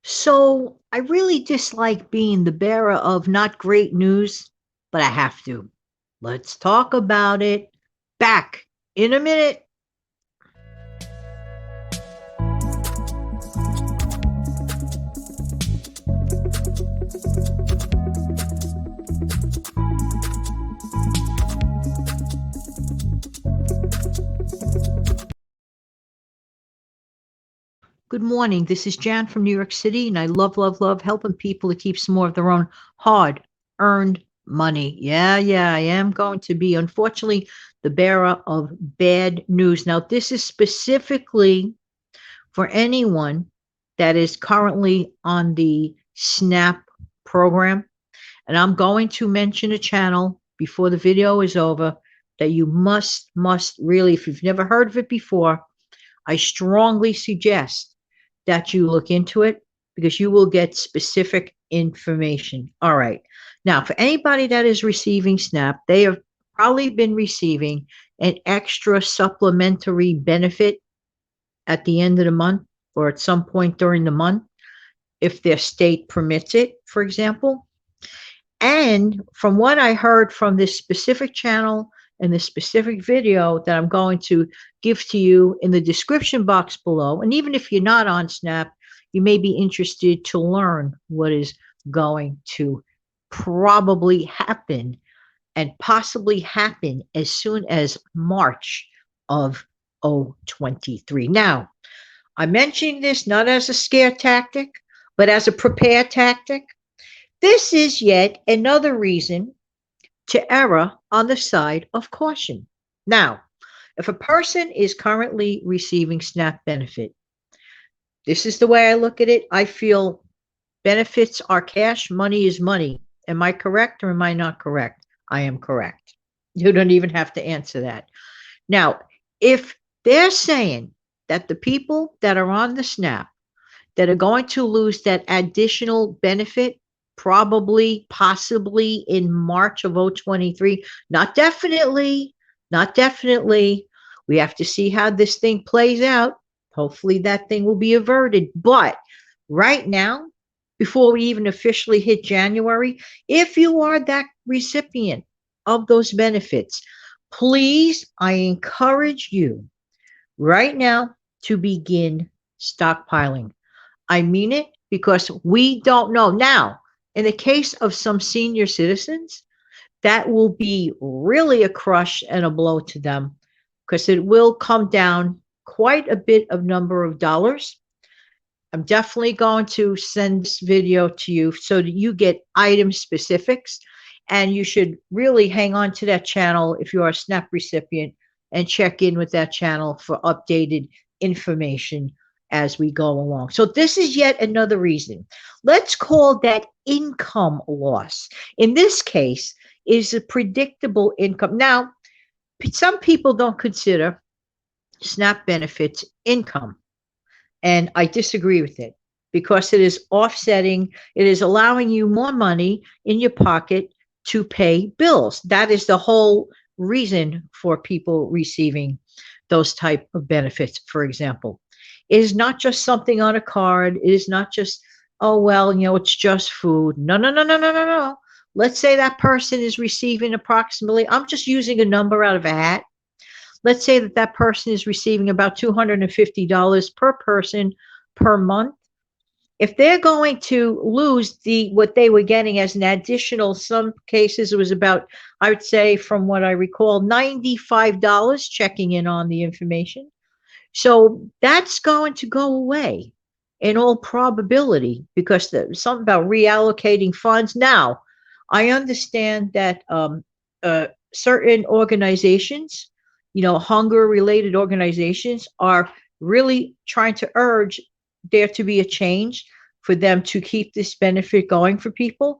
So I really dislike being the bearer of not great news, but I have to. Let's talk about it. Back in a minute. Good morning. This is Jan from New York City, and I love, love, love helping people to keep some more of their own hard earned money. Yeah, I am going to be, unfortunately, the bearer of bad news. Now, this is specifically for anyone that is currently on the SNAP program. And I'm going to mention a channel before the video is over that you must really, if you've never heard of it before, I strongly suggest that you look into it because you will get specific information. All right. Now, for anybody that is receiving SNAP, they have probably been receiving an extra supplementary benefit at the end of the month or at some point during the month, if their state permits it, for example. And from what I heard from this specific channel and this specific video that I'm going to give to you in the description box below, and even if you're not on Snap, you may be interested to learn what is going to probably happen and possibly happen as soon as March of 2023. Now, I'm mentioning this not as a scare tactic, but as a prepare tactic. This is yet another reason to err on the side of caution. Now, if a person is currently receiving SNAP benefit, this is the way I look at it. I feel benefits are cash, money is money. Am I correct or am I not correct? I am correct. You don't even have to answer that. Now, if they're saying that the people that are on the SNAP that are going to lose that additional benefit probably possibly in March of 2023, not definitely, not definitely. We have to see how this thing plays out. Hopefully that thing will be averted, but right now, before we even officially hit January, if you are that recipient of those benefits, please, I encourage you right now to begin stockpiling. I mean it because we don't know. Now, in the case of some senior citizens, that will be really a crush and a blow to them because it will come down quite a bit of number of dollars. I'm definitely going to send this video to you so that you get item specifics, and you should really hang on to that channel if you are a SNAP recipient and check in with that channel for updated information as we go along. So this is yet another reason. Let's call that income loss. In this case, is a predictable income. Now, some people don't consider SNAP benefits income, and I disagree with it because it is offsetting, it is allowing you more money in your pocket to pay bills. That is the whole reason for people receiving those type of benefits, for example. It is not just something on a card. It is not just, oh, well, it's just food. No, no, no, no, no, no, no. Let's say that person is receiving approximately, I'm just using a number out of a hat. Let's say that that person is receiving about $250 per person per month. If they're going to lose what they were getting as an additional, some cases it was about, I would say from what I recall, $95 checking in on the information. So that's going to go away in all probability because there's something about reallocating funds. Now, I understand that certain organizations, hunger related organizations, are really trying to urge there to be a change for them to keep this benefit going for people.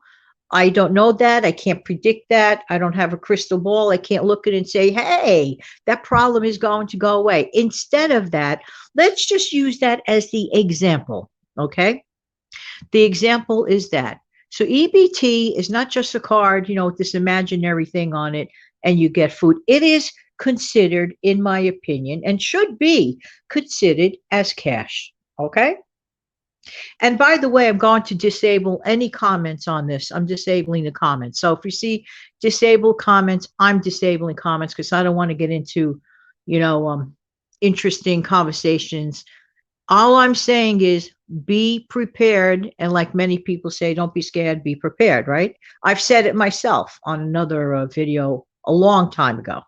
I don't know that. I can't predict that. I don't have a crystal ball. I can't look at it and say, hey, that problem is going to go away. Instead of that, let's just use that as the example. Okay. The example is that. So EBT is not just a card, with this imaginary thing on it and you get food. It is considered, in my opinion, and should be considered as cash. Okay. And by the way, I'm going to disable any comments on this. I'm disabling the comments. So if you see disabled comments, I'm disabling comments because I don't want to get into, you know, interesting conversations. All I'm saying is be prepared. And like many people say, don't be scared, be prepared, right? I've said it myself on another video a long time ago.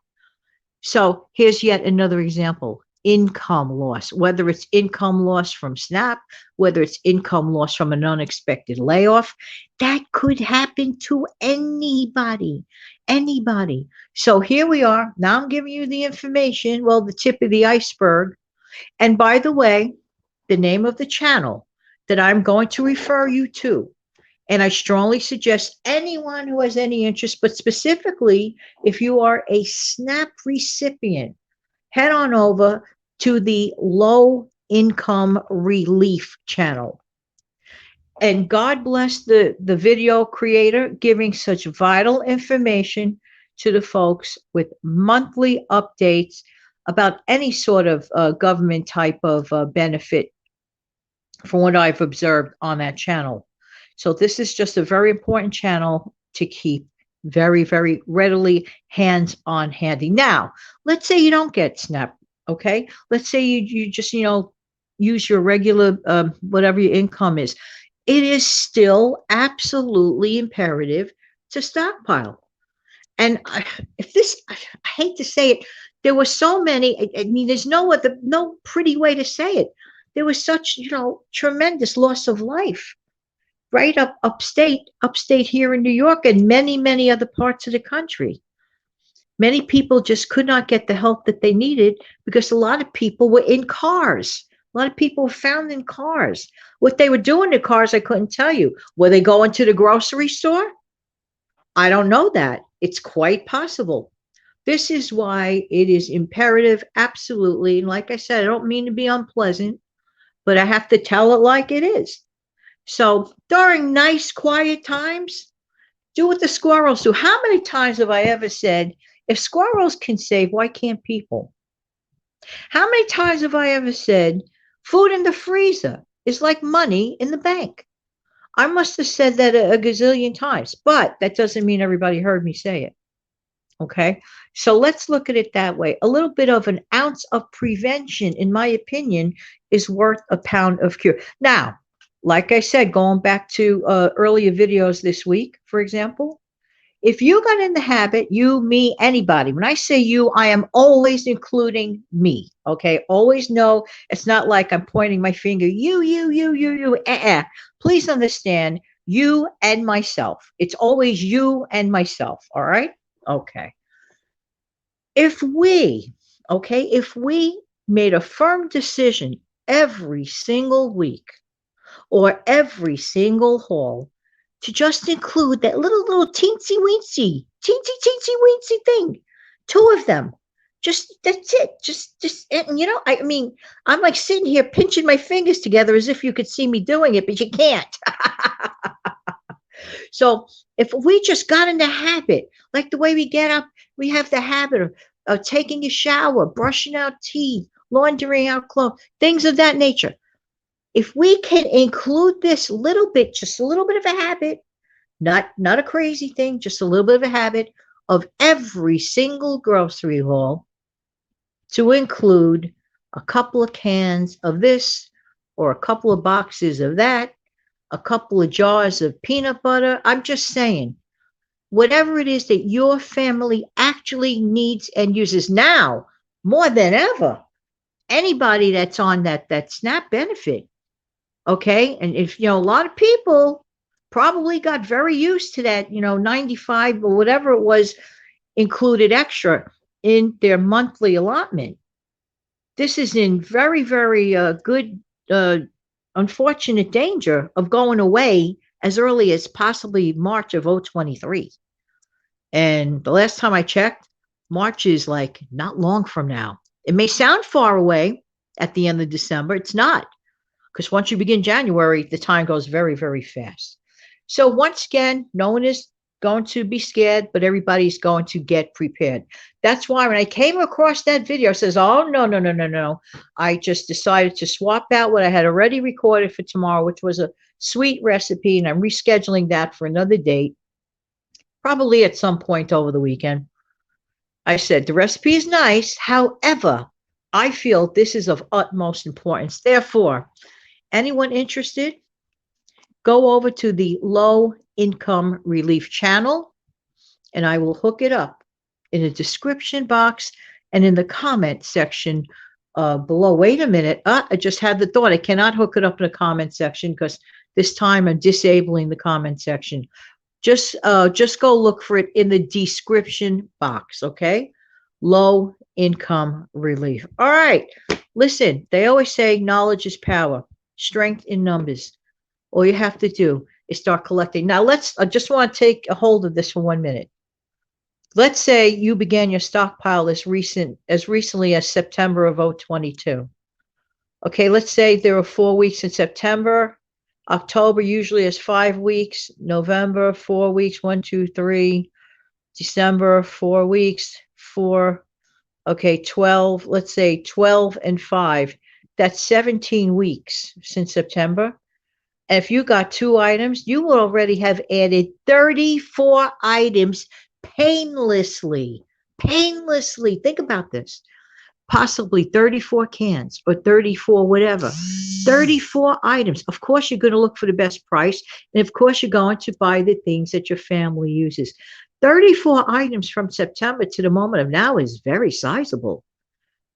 So here's yet another example: income loss, whether it's income loss from SNAP, whether it's income loss from an unexpected layoff, that could happen to anybody, anybody. So here we are. Now I'm giving you the information, well, the tip of the iceberg. And by the way, the name of the channel that I'm going to refer you to, and I strongly suggest anyone who has any interest, but specifically if you are a SNAP recipient, head on over to the low income relief channel. And God bless the video creator giving such vital information to the folks with monthly updates about any sort of government type of benefit from what I've observed on that channel. So this is just a very important channel to keep very, very readily hands on handy. Now, let's say you don't get SNAP, okay? Let's say you just, use your regular, whatever your income is. It is still absolutely imperative to stockpile. And I hate to say it, there were so many, I mean, there's no pretty way to say it. There was such, tremendous loss of life right upstate here in New York and many, many other parts of the country. Many people just could not get the help that they needed because a lot of people were in cars. A lot of people were found in cars. What they were doing in cars, I couldn't tell you. Were they going to the grocery store? I don't know that. It's quite possible. This is why it is imperative, absolutely. And like I said, I don't mean to be unpleasant, but I have to tell it like it is. So during nice, quiet times, do what the squirrels do. How many times have I ever said, if squirrels can save, why can't people? How many times have I ever said, food in the freezer is like money in the bank? I must have said that a gazillion times, but that doesn't mean everybody heard me say it. Okay. So let's look at it that way. A little bit of an ounce of prevention, in my opinion, is worth a pound of cure. Now, like I said, going back to earlier videos this week, for example, if you got in the habit, you, me, anybody, when I say you, I am always including me. Okay. Always know it's not like I'm pointing my finger, you. Please understand, you and myself. It's always you and myself. All right. Okay. If we, if we made a firm decision every single week or every single haul to just include that little teensy weensy thing, two of them, just that's it. Just, and I mean, I'm like sitting here pinching my fingers together as if you could see me doing it, but you can't. So if we just got in the habit, like the way we get up, we have the habit of taking a shower, brushing our teeth, laundering our clothes, things of that nature. If we can include this little bit, just a little bit of a habit, not a crazy thing, just a little bit of a habit of every single grocery haul to include a couple of cans of this or a couple of boxes of that, a couple of jars of peanut butter. I'm just saying, whatever it is that your family actually needs and uses now more than ever, anybody that's on that SNAP benefit, okay? And if, a lot of people probably got very used to that, 95 or whatever it was included extra in their monthly allotment. This is in very, very good, unfortunate danger of going away as early as possibly March of 2023. And the last time I checked, March is like not long from now. It may sound far away at the end of December. It's not, because once you begin January, the time goes very, very fast. So once again, no one is going to be scared, but everybody's going to get prepared. That's why when I came across that video, I says, oh, no, no, no, no, no. I just decided to swap out what I had already recorded for tomorrow, which was a sweet recipe, and I'm rescheduling that for another date, probably at some point over the weekend. I said, the recipe is nice. However, I feel this is of utmost importance. Therefore, anyone interested, go over to the low income relief channel and I will hook it up in the description box and in the comment section below. Wait a minute. I just had the thought. I cannot hook it up in the comment section because this time I'm disabling the comment section. Just go look for it in the description box, okay? Low income relief. All right. Listen, they always say knowledge is power, strength in numbers. All you have to do is start collecting. Now I just want to take a hold of this for 1 minute. Let's say you began your stockpile as recently as September of 2022. Okay, let's say there are 4 weeks in September. October usually is 5 weeks. November, 4 weeks. 1, 2, 3. December, 4 weeks. 4. Okay, 12. Let's say 12 and 5. That's 17 weeks since September. And if you got 2 items, you will already have added 34 items painlessly. Painlessly. Think about this. Possibly 34 cans or 34 whatever. 34 items. Of course, you're going to look for the best price. And of course, you're going to buy the things that your family uses. 34 items from September to the moment of now is very sizable.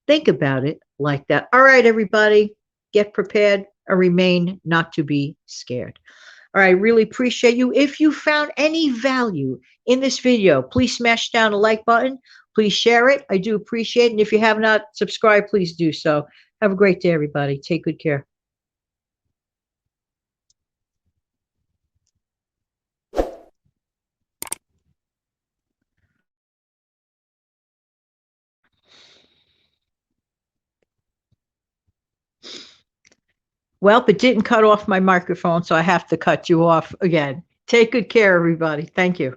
Think about it like that. All right, everybody, get prepared and remain not to be scared. All right, really appreciate you. If you found any value in this video, please smash down the like button. Please share it. I do appreciate it. And if you have not subscribed, please do so. Have a great day, everybody. Take good care. Well, it didn't cut off my microphone, so I have to cut you off again. Take good care, everybody. Thank you.